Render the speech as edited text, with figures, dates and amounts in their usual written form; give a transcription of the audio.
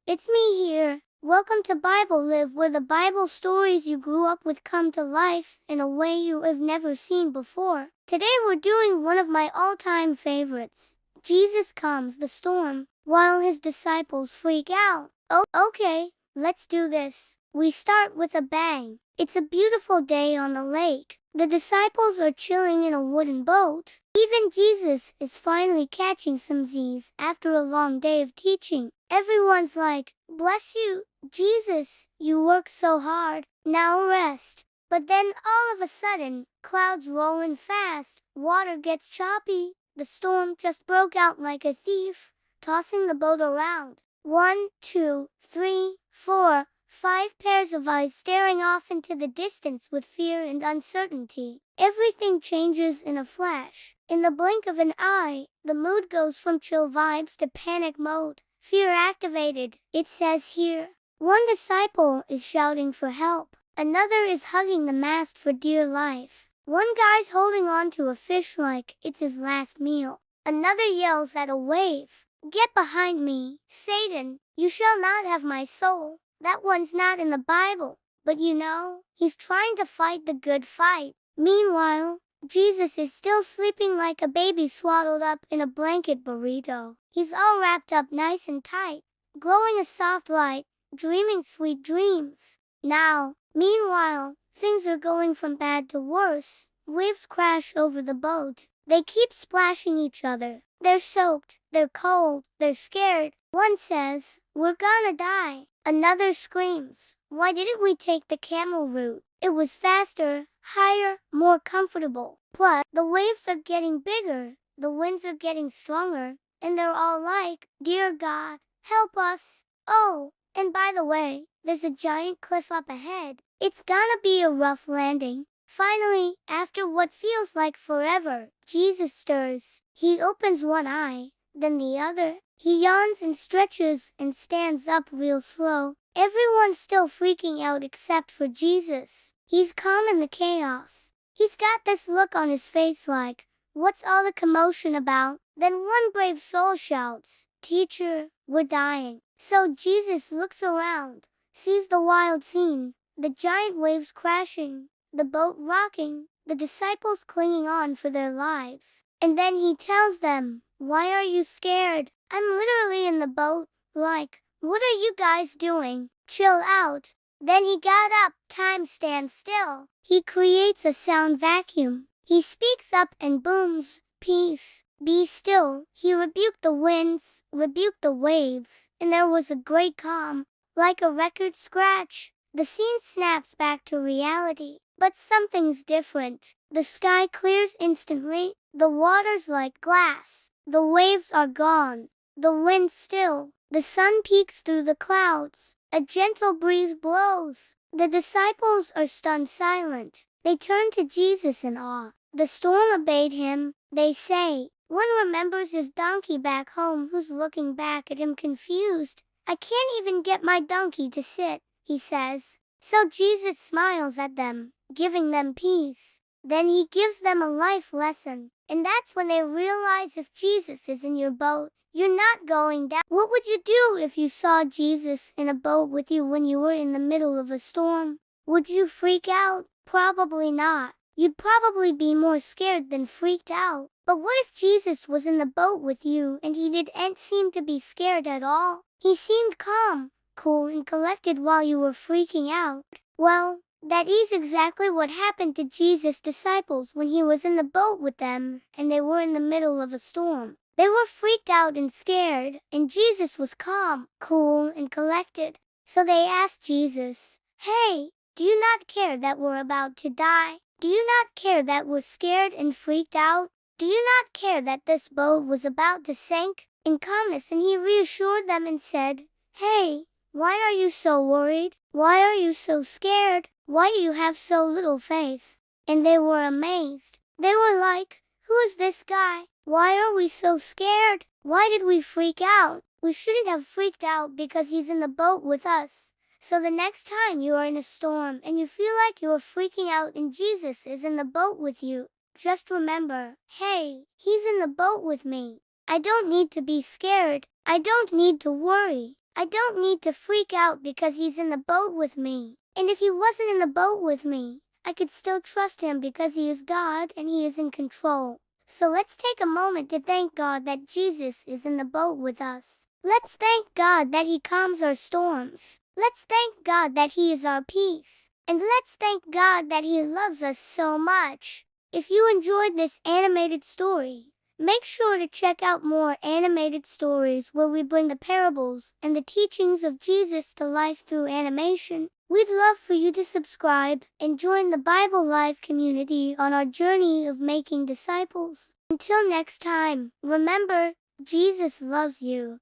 it's me here. Welcome to Bible Live, where the Bible stories you grew up with come to life in a way you have never seen before. Today we're doing one of my all-time favorites. Jesus calms the storm, while his disciples freak out. Oh, okay, let's do this. We start with a bang. It's a beautiful day on the lake. The disciples are chilling in a wooden boat. Even Jesus is finally catching some Z's after a long day of teaching. Everyone's like, "Bless you, Jesus, you work so hard, now rest." But then all of a sudden, clouds roll in fast, water gets choppy, the storm just broke out like a thief, tossing the boat around. 1, 2, 3, 4, 5 pairs of eyes staring off into the distance with fear and uncertainty. Everything changes in a flash. In the blink of an eye, the mood goes from chill vibes to panic mode. Fear activated, it says here. One disciple is shouting for help. Another is hugging the mast for dear life. One guy's holding on to a fish like it's his last meal. Another yells at a wave, "Get behind me, Satan, you shall not have my soul." That one's not in the Bible, but he's trying to fight the good fight. Meanwhile, Jesus is still sleeping like a baby swaddled up in a blanket burrito. He's all wrapped up nice and tight, glowing a soft light, dreaming sweet dreams. Meanwhile, things are going from bad to worse. Waves crash over the boat. They keep splashing each other. They're soaked, they're cold, they're scared. One says, "We're gonna die." Another screams, "Why didn't we take the camel route? It was faster, higher, more comfortable." Plus, the waves are getting bigger, the winds are getting stronger, and they're all like, "Dear God, help us." Oh, and by the way, there's a giant cliff up ahead. It's gonna be a rough landing. Finally, after what feels like forever, Jesus stirs. He opens one eye, then the other. He yawns and stretches and stands up real slow. Everyone's still freaking out except for Jesus. He's calm in the chaos. He's got this look on his face like, "What's all the commotion about?" Then one brave soul shouts, "Teacher, we're dying." So Jesus looks around, sees the wild scene, the giant waves crashing, the boat rocking, the disciples clinging on for their lives. And then he tells them, "Why are you scared? I'm literally in the boat, like, what are you guys doing? Chill out." Then he got up, time stands still. He creates a sound vacuum. He speaks up and booms, "Peace, be still." He rebuked the winds, rebuked the waves, and there was a great calm, like a record scratch. The scene snaps back to reality. But something's different. The sky clears instantly, the water's like glass, the waves are gone, the wind's still, the sun peeks through the clouds, a gentle breeze blows. The disciples are stunned silent. They turn to Jesus in awe. The storm obeyed him, they say. One remembers his donkey back home who's looking back at him confused. "I can't even get my donkey to sit," he says. So Jesus smiles at them, giving them peace. Then he gives them a life lesson, and that's when they realize if Jesus is in your boat, you're not going down. What would you do if you saw Jesus in a boat with you when you were in the middle of a storm? Would you freak out? Probably not. You'd probably be more scared than freaked out. But what if Jesus was in the boat with you and he didn't seem to be scared at all? He seemed calm, cool and collected while you were freaking out. Well, that is exactly what happened to Jesus' disciples when he was in the boat with them and they were in the middle of a storm. They were freaked out and scared, and Jesus was calm, cool and collected. So they asked Jesus, "Hey, do you not care that we're about to die? Do you not care that we're scared and freaked out? Do you not care that this boat was about to sink?" In calmness, and he reassured them and said, "Hey, why are you so worried? Why are you so scared? Why do you have so little faith?" And they were amazed. They were like, "Who is this guy? Why are we so scared? Why did we freak out? We shouldn't have freaked out because he's in the boat with us." So the next time you are in a storm and you feel like you are freaking out and Jesus is in the boat with you, just remember, hey, he's in the boat with me. I don't need to be scared. I don't need to worry. I don't need to freak out because he's in the boat with me. And if he wasn't in the boat with me, I could still trust him because he is God and he is in control. So let's take a moment to thank God that Jesus is in the boat with us. Let's thank God that he calms our storms. Let's thank God that he is our peace. And let's thank God that he loves us so much. If you enjoyed this animated story, make sure to check out more animated stories where we bring the parables and the teachings of Jesus to life through animation. We'd love for you to subscribe and join the Bible Live community on our journey of making disciples. Until next time, remember, Jesus loves you.